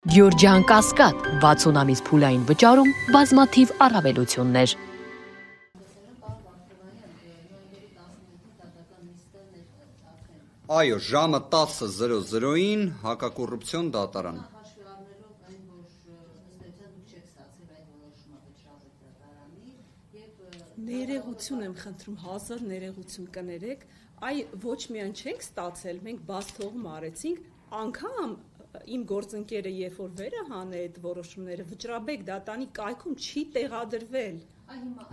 Գյորջյան Կասկադ 60 ամիս փուլային վճարում բազմաթիվ առավելություններ։ Այո, ժամը 10:00-ին հակակոռուպցիոն դատարան։ Ներողություն եմ խնդրում, հազար ներողություն կներեք, ոչ միայն չենք ստացել, մենք բաց թողում արեցինք, անգամ իմ գործընկերը երբ որ վերը հանե այդ որոշումները, Վճռաբեկ դատանի կայքում չի տեղադրվել։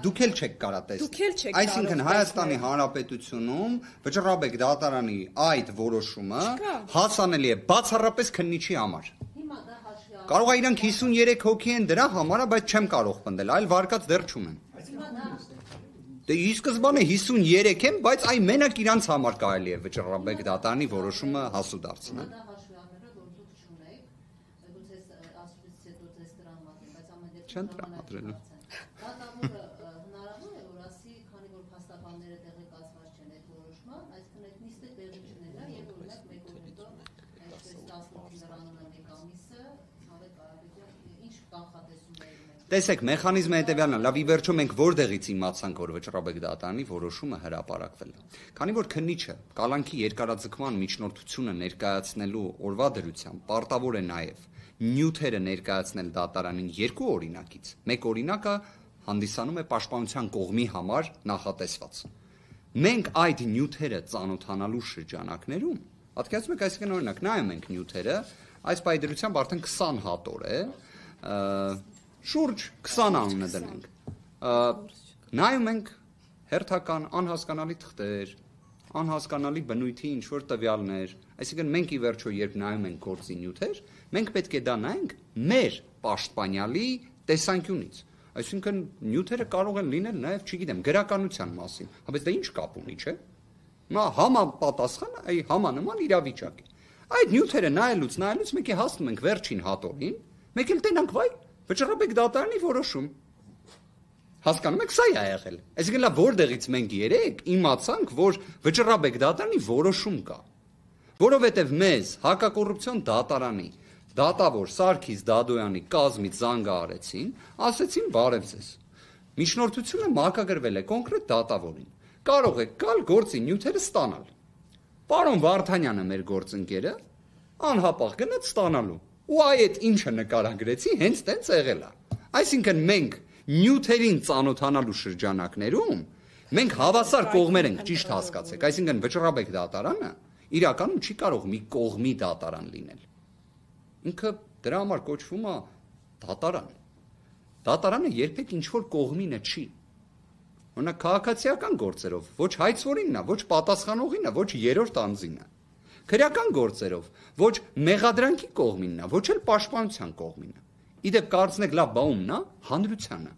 Դուք էլ չեք կարա տեսնել։ Այսինքն Հայաստանի Հանրապետությունում Վճռաբեկ դատարանի այդ որոշումը հասանելի է բացառապես քննիչի համար։ Կարող է իրանք 53 հոգի են դրա համար, բայց չեմ կարող պնդել, այլ վարկած դեռ չունեն։ Դե ի սկզբանե 53 են, բայց այ մենակ իրանց համար կարելի է Վճռաբեկ դատարանի որոշումը հասու դարձնել։ Չեն տրամադրելու։ Հնարավոր է, որ ասի, քանի որ փաստաբանները տեղեկացված չեն այդ որոշման, այսինքն այդ նիստը տեղի չունենա եւ օրինակ մեկ օր հետո այսպես 18 լրանունը մեկ ամիսը Ցավետ Կարապետյան ինչ կանխատեսումներ ունեն։ Տեսեք, մեխանիզմը հետևյալն է, լավ ի վերջո մենք որտեղից իմացանք, որ Վճռաբեկ դատարանի որոշումը հրապարակվել է։ Քանի որ քննիչը կալանքի երկարաձգման միջնորդությունը ներկայացնելու օրվա դրությամբ պարտավոր է նաև նյութերը ներկայացնել դատարանին երկու օրինակից։ Մեկ օրինակը հանդիսանում է պաշտպանության կողմի համար նախատեսված։ Մենք այդ նյութերը ծանոթանալու շրջանակներում, պատկերացնում եք, այսինքն օրինակ նայում ենք նյութերը, այս պայդրությամբ արդեն 20 հատոր է, շուրջ 20 անունը դնենք։ Նայում ենք հերթական անհասկանալի թղթեր, անհասկանալի բնույթի ինչ-որ տվյալներ, այսինքն մենք ի վերջո երբ նայում ենք գործի նյութեր, մենք պետք է դա նայենք մեր պաշտպանյալի տեսանկյունից։ Այսինքն նյութերը կարող են լինել նաև, չգիտեմ, գրականության մասին, բայց դա ինչ կապ ունի, չէ՞։ Հիմա համապատասխան, այ համանման իրավիճակ է։ Այդ նյութերը նայելուց մեկ է հասնում ենք վերջին հատորին, մեկ էլ տենանք վայ Վճռաբեկ դատարանի որոշում։ Հասկանում եք, սա է եղել։ Այսինքն լավ որտեղից մենք երեք իմացանք, որ Վճռաբեկ դատարանի որոշում կա, որովհետև մեզ հակակոռուպցիոն դատարանի դատավոր Սարգիս Դադոյանի կազմից զանգ արեցին, ասեցին բարև ձեզ։ Միջնորդությունը մակագրվել է կոնկրետ դատավորին։ Կարող եք գալ գործի նյութերը ստանալ։ Պարոն Վարդանյանը մեր գործընկերը անհապաղ գնաց ստանալու։ Ու այդ ինչը նկարագրեցի, հենց տենց եղել է։ Այսինքն մենք նյութերին ծանոթանալու շրջանակներում մենք հավասար կողմեր ենք, ճիշտ հասկացեք, այսինքն Վճռաբեկ դատարանը իրականում չի կարող մի կողմի դատարան լինել։ Ինքը դրա համար կոչվում է դատարան։ Դատարանը երբեք ինչ-որ կողմինը չի։ Օրինակ քաղաքացիական գործերով ոչ հայցվորինն է, ոչ պատասխանողինն է, ոչ երրորդ անձինն է։ Քրեական գործերով ոչ մեղադրանքի կողմինն է, ոչ էլ պաշտպանության կողմինը։ Իդեպ կարծնեք լավ բա ումն է, հանրությանը։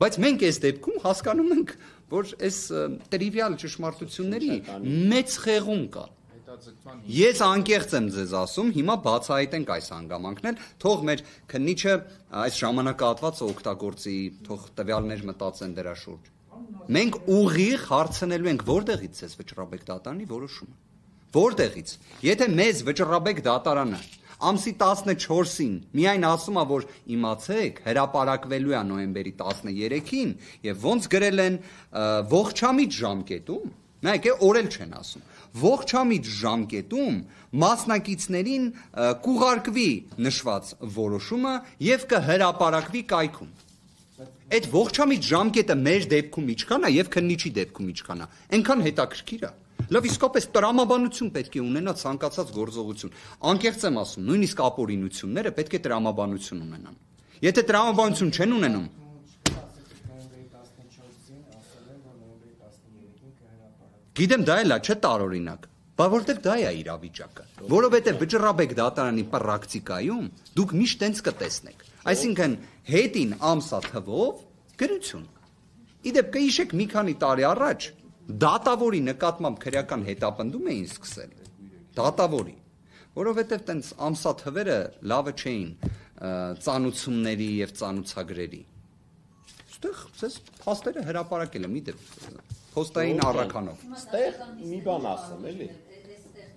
Բայց մենք այս դեպքում հասկանում ենք, որ այս տրիվիալ ճշմարտությունների մեծ խեղում կա։ Ես անկեղծ եմ ձեզ ասում, հիմա բացահայտենք այս հանգամանքն, թող մեր քննիչը այս ժամանակահատվածը օգտագործի, թող տվյալներ մտածեն դրա շուրջ։ Մենք ուղիղ հարցնելու ենք որտեղից է Վճռաբեկ դատարանի որոշումը։ Որտեղից։ Եթե մեզ Վճռաբեկ դատարանը ամսի 14-ին միայն ասում է, որ իմացեք, հրապարակվելու է նոյեմբերի 13-ին եւ ոնց գրել են ողջամիտ ժամկետում, նայեք, օրել չեն ասում։ Ողջամիտ ժամկետում մասնակիցներին կուղարկվի նշված որոշումը եւ կհրապարակվի կայքում։ Այդ ողջամիտ ժամկետը մեր դեպքում ինչքան է եւ քննիչի դեպքում ինչքան է, այնքան հետաքրքիր է։ Լավ, իսկապես տրամաբանություն պետք է ունենա ցանկացած գործողություն։ Անկեղծ եմ ասում, նույնիսկ ապօրինությունները պետք է տրամաբանություն ունենան։ Եթե տրամաբանություն չեն ունենում, գիտեմ դա էլ է, չէ՞ տարօրինակ, բայց որտեղ դա է իրավիճակը, որովհետև Վճռաբեկ դատարանի պրակտիկայում դուք միշտ տենց կտեսնեք, այսինքն հետին ամսա թվով գրություն։ Իդեպ կհիշեք մի քանի տարի առաջ դատավորի նկատմամբ քրեական հետապնդում էին սկսել, դատավորի, որովհետև տենց ամսա թվերը լավը չէին ծանուցումների եւ ծանուցագրերի։ Այստեղ ցես փաստերը հրապարակել եմ, իդեպ Փոստային առաքանով։ Ստեղ մի բան ասեմ, էլի։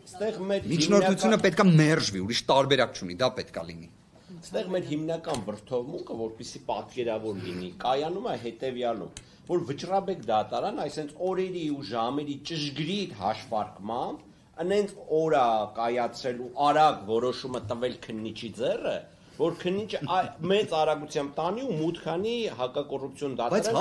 Միջնորդությունը պետք է մերժվի, ուրիշ տարբերակ չունի, դա պետք է լինի։ Այստեղ մեր հիմնական վրդովմունքը, որպեսզի պատկերավոր լինի, կայանում է հետևյալում, որ Վճռաբեկ դատարան այսպես օրերի ու ժամերի ճշգրիտ հաշվարկմամբ, անենց օրա կայացրել ու արագ որոշումը տվել քննիչի ձեռը, որ քննիչը մեծ արագությամբ տանի ու մուտքանի հակակոռուպցիոն դատարան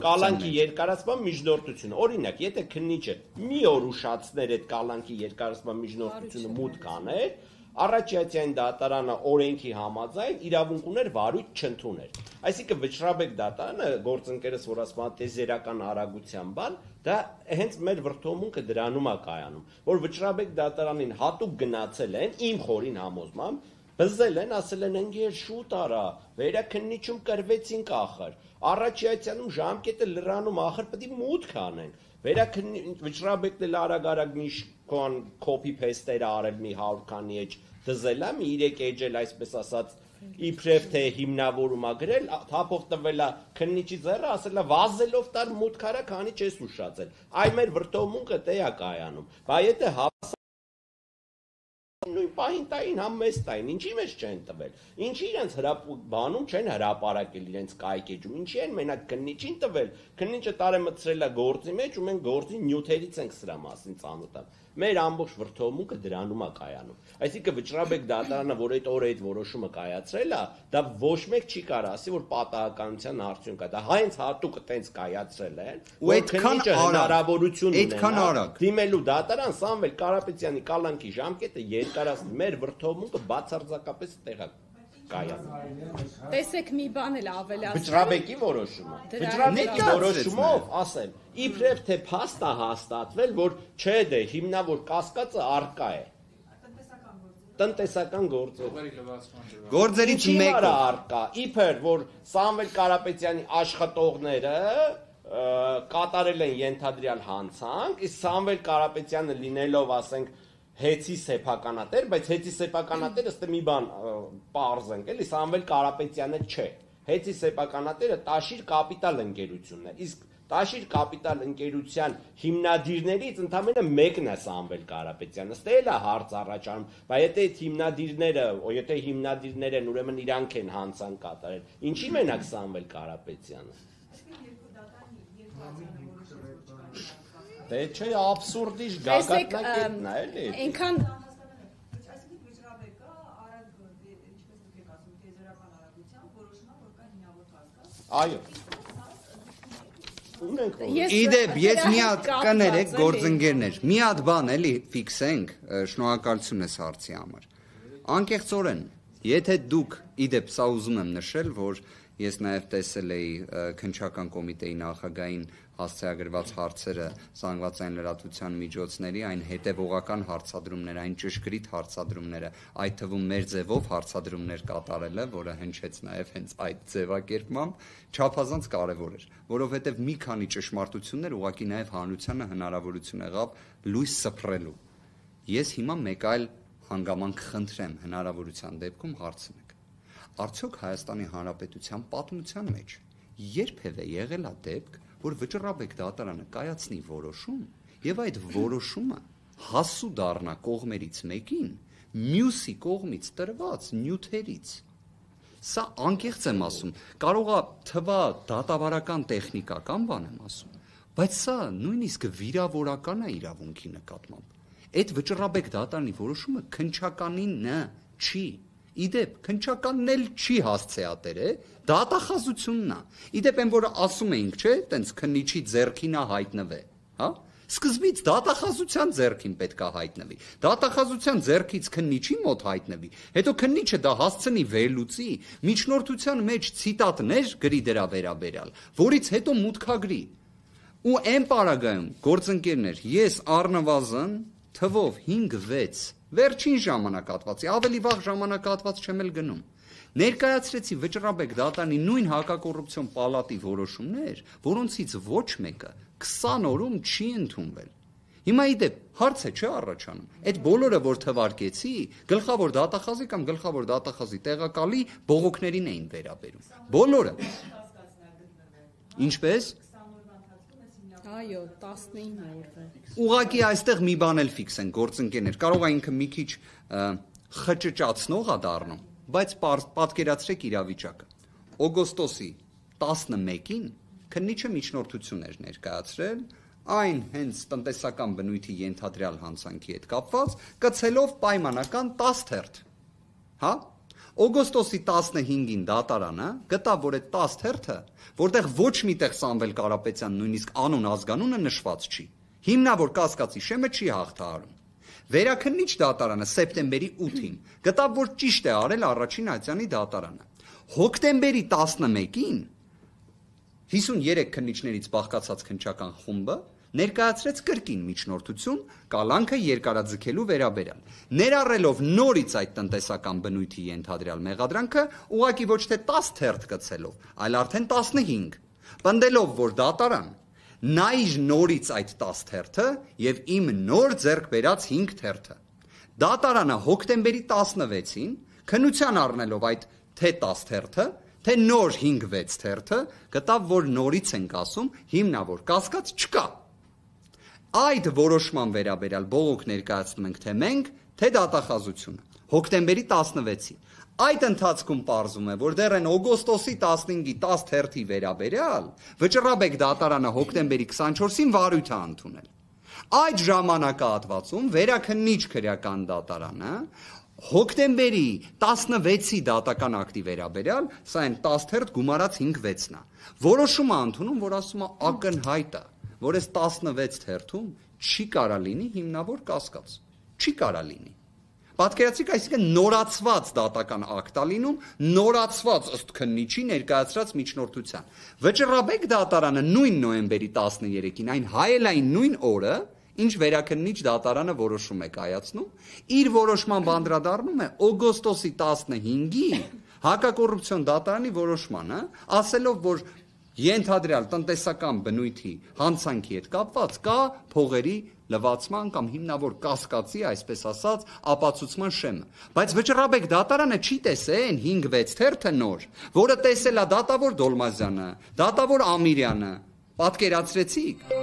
կալանքի երկարացման միջնորդությունը։ Օրինակ, եթե քննիչը մի օր ուշացներ այդ կալանքի երկարացման միջնորդությունը մուտք աներ, Առաջիացիային դատարանը օրենքի համաձայն իրավունք ուներ վարույթ չընդուներ։ Այսինքն Վճռաբեկ դատարանը գործընկերս որ ասում է տեզերական արագության բան, դա հենց մեր վրդովմունքը դրանում է կայանում, որ Վճռաբեկ դատարանին հատուկ գնացել են իմ խորին համոզմամբ, բզել են, ասել են ընկեր շուտ արա, վերաքննիչում կրվեցինք ախր, Առաջիացիանում ժամկետը լրանում ախր պետք է մուտք անենք։ Վճռաբեկն էլ արագ միշքան copy paste-երը արել մի 100 քանի էջ դզել է, մի 3 էջել այսպես ասած իբրև թե հիմնավորում ա գրել, թափող տվել է քննիչի ձեռը, ասել է վազելով տար մուտք արա, քանի չես ուշացել։ Այ մեր վրդովմունքը դե է կայանում։ Բայց եթե նույն պահին տային, համ մեզ տային, ինչի մեջ չեն տվել, ինչի իրենց բանում չեն հրապարակել իրենց կայքեջում, ինչի են մենակ քննիչին տվել, քննիչը տարեմտցրել է գործի մեջ ու մենք գործի նյութերից ենք սրա մասին ծանոթ։ Մեր ամբողջ վրդովմունքը դրանում է կայանում։ Այսինքն Վճռաբեկ դատարանը, որ այդ օրը այդ որոշումը կայացրել է, դա ոչ մեկ չի կարող ասի, որ պատահականության արդյունք է, դա հենց հատուկ այդպես կայացրել են, որ քննիչը հնարավորություն ունենա դիմելու դատարան Սամվել Կարապետյանի կալանքի ժամկետը երկարացնել, մեր վրդովմունքը բացարձակապես տեղակ Տեսեք մի բան էլ ավելացնել Վճռաբեկի որոշումը Վճռաբեկի որոշումով ասեմ իբրև թե փաստ է հաստատվել որ չէ դե հիմնավոր կասկածը առկա է տնտեսական գործերից մեկը առկա իբր որ Սամվել Կարապետյանի աշխատողները կատարել են ենթադրյալ հանցանք իսկ Սամվել Կարապետյանը լինելով ասենք Հեցի սեփականատեր, բայց հեցի սեփականատերը ըստ մի բան պարզ ենք, էլի Սամվել Կարապետյանը չէ։ Հեցի սեփականատերը Տաշիր կապիտալ ընկերությունն է։ Իսկ Տաշիր կապիտալ ընկերության հիմնադիրներից ընդամենը մեկն է Սամվել Կարապետյանը։ Ըստ էլա հարց առաջանում, բայց եթե այդ հիմնադիրները, եթե հիմնադիրներ են, ուրեմն իրանք են հանցանք կատարել։ Ինչի մենակ Սամվել Կարապետյանը։ Դե չէ աբսուրդի գագաթնակետն է, էլի։ Այնքան այսինքն Վճռաբեկը արագ ինչպես դուք եք ասում, տեզերական արագությամբ որոշումա որ կա հիմնավոր կասկած։ Այո։ Ունենք Իդեպ, ես մի հատ կներեք գործընկերներ, մի հատ բան էլի ֆիքսենք, շնորհակալություն ես հարցի համար։ Անկեղծորեն, եթե դուք իդեպ սա ուզում եմ նշել, որ ես նաև տեսել էի քննչական կոմիտեի նախագահին հասցեագրված հարցերը զանգվածային լրատվության միջոցների, այն հետևողական հարցադրումներ, այն ճշգրիտ հարցադրումները, այդ թվում մեր ձևով հարցադրումներ կատարելը, որը հնչեց նաև հենց այդ ձևակերպմամբ, չափազանց կարևոր էր, որովհետև մի քանի ճշմարտություններ ուղղակի նաև հանրությանը հնարավորություն եղավ լույս սփռելու։ Ես հիմա մեկ այլ հանգամանք խնդրեմ հնարավորության դեպքում հարցնեք։ Արդյոք Հայաստանի Հանրապետության պատմության մեջ երբևէ եղել է դեպք, որ Վճռաբեկ դատարանը կայացնի որոշում եւ այդ որոշումը հասու դառնա կողմերից մեկին մյուսի կողմից տրված նյութերից։ Սա անկեղծ եմ ասում, կարող է թվա դատավարական տեխնիկական բան եմ ասում, բայց սա նույնիսկ վիրավորական է իրավունքի նկատմամբ։ Այդ Վճռաբեկ դատարանի որոշումը քննչականին չի։ Իդեպ, քննչականն էլ չի հասցեատեր է, դատախազությունն է։ Իդեպ են, որ ասում էինք, չէ, տենց քննիչի ձեռքին է հայտնվե, հա? Սկզբից դատախազության ձեռքին պետք է հայտնվի։ Դատախազության ձեռքից քննիչի մոտ հայտնվի, հետո քննիչը դա հասցնի վերլուծի, միջնորդության մեջ ցիտատներ գրի դրա վերաբերյալ, որից հետո մուտքագրի։ Ու այն պարագայում, գործընկերներ, ես առնվազն թվով 5-6 վերջին ժամանակահատվածի, ավելի վաղ ժամանակահատված չեմ էլ գնում։ Ներկայացրեցի Վճռաբեկ դատարանի նույն հակակոռուպցիոն պալատի որոշումներ, որոնցից ոչ մեկը 20 օրում չի ընդունվել։ Հիմա իդեպ հարց է չէ առաջանում։ Այդ բոլորը որ թվարկեցի, գլխավոր դատախազի կամ գլխավոր դատախազի տեղակալի բողոքներին էին վերաբերում։ Բոլորը։ Ինչպես։ Այո, 19 օրը։ Ուղղակի այստեղ մի բան էլ ֆիքս են գործընկերներ, կարող է ինքը մի քիչ խճճացնող է դառնում, բայց պատկերացրեք իրավիճակը։ Օգոստոսի 11-ին քննիչը միջնորդություն էր ներկայացրել այն հենց տնտեսական բնույթի ենթադրյալ հանցանքի հետ կապված, կցելով պայմանական 10 թերթ։ Հա? Օգոստոսի 15-ին դատարանը գտավ, որ այդ 10 թերթը, որտեղ ոչ միտեղ Սամվել Կարապետյան նույնիսկ անուն ազգանունը նշված չի, հիմնավոր կասկածի շեմը չի հաղթահարում։ Վերաքննիչ դատարանը սեպտեմբերի 8-ին գտավ, որ ճիշտ է արել առաջին ատյանի դատարանը։ Հոկտեմբերի 11-ին 53 քննիչներից բաղկացած քննչական խումբը ներկայացրեց կրկին միջնորդություն կալանքը երկարաձգելու վերաբերյալ, ներառելով նորից այդ տնտեսական բնույթի ենթադրյալ մեղադրանքը, ուղղակի ոչ թե 10 թերթ կցելով, այլ արդեն 15, պնդելով, որ դատարան նայր նորից այդ 10 թերթը եւ իմ նոր ձեռք բերած 5 թերթը։ Դատարանը հոկտեմբերի 16-ին քննության առնելով այդ թե 10 թերթը, թե նոր 5-6 թերթը, գտավ, որ նորից ենք ասում, հիմնավոր կասկած չկա։ Այդ որոշման վերաբերյալ բողոք ներկայացնում ենք թե մենք, թե դատախազությունը։ Հոկտեմբերի 16-ին։ Այդ ընթացքում պարզում է, որ դեռ են օգոստոսի 15-ի 10 թերթի վերաբերյալ Վճռաբեկ դատարանը հոկտեմբերի 24-ին վարույթ է ընդունել։ Այդ ժամանակահատվածում վերաքննիչ քրեական դատարանը հոկտեմբերի 16-ի դատական ակտի վերաբերյալ, սա այն 10 թերթ գումարած 5-6-ն է։ Որոշում է ընդունում, որ ասում է ակնհայտ է, որ այս 16 թերթում չի կարա լինի հիմնավոր կասկած։ Չի կարա լինի։ Պատկերացրեք, այսինքն նորացված դատական ակտ է լինում, նորացված ըստ քննիչի ներկայացրած միջնորդության։ Վճռաբեկ դատարանը նույն նոյեմբերի 13-ին, այն հայելային նույն օրը, ինչ վերաքննիչ դատարանը որոշում է կայացնում, իր որոշման անդրադառնում է օգոստոսի 15-ի հակակոռուպցիոն դատարանի որոշմանը, ասելով, որ ենթադրյալ տնտեսական բնույթի հանցանքի հետ կապված կա փողերի լվացման կամ հիմնավոր կասկածի, այսպես ասած, ապացուցման շեմը։ Բայց Վճռաբեկ դատարանը չի տեսել 5-6 թերթը նոր, որը տեսել է դատավոր Դոլմազյանը, դատավոր Ամիրյանը, պատկերացրեցիք։